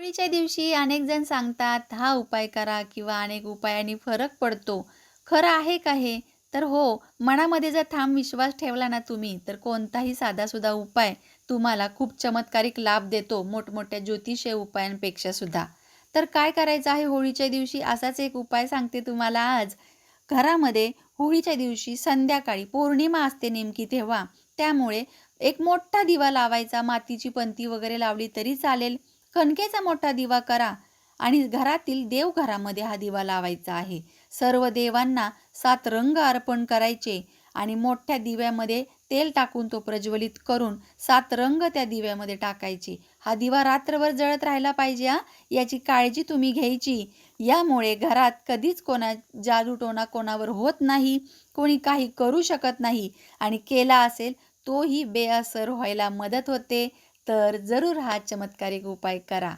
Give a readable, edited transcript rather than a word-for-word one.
होळीच्या दिवशी अनेक जण सांगतात हा उपाय करा किंवा अनेक उपायांनी फरक पडतो. खरं आहे का हे? तर हो, मनामध्ये जर ठाम विश्वास ठेवला ना तुम्ही, तर कोणताही साधासुधा उपाय तुम्हाला खूप चमत्कारिक लाभ देतो, मोठमोठ्या ज्योतिषीय उपायांपेक्षा सुद्धा. तर काय करायचं आहे होळीच्या दिवशी? असाच एक उपाय सांगते तुम्हाला आज. घरामध्ये होळीच्या दिवशी संध्याकाळी पौर्णिमा असते नेमकी तेव्हा. त्यामुळे एक मोठा दिवा लावायचा, मातीची पंती वगैरे लावली तरी चालेल. कणकेचा मोठा दिवा करा आणि घरातील देवघरामध्ये हा दिवा लावायचा आहे. सर्व देवांना 7 रंग अर्पण करायचे आणि मोठ्या दिव्यामध्ये तेल टाकून तो प्रज्वलित करून 7 रंग त्या दिव्यामध्ये टाकायचे. हा दिवा रात्रभर जळत राहिला पाहिजे हां, याची काळजी तुम्ही घ्यायची. यामुळे घरात कधीच जादूटोणा कोणावर होत नाही, कोणी काही करू शकत नाही आणि केला असेल तोही बेअसर व्हायला मदत होते. तर जरूर हा चमत्कारिक उपाय करा.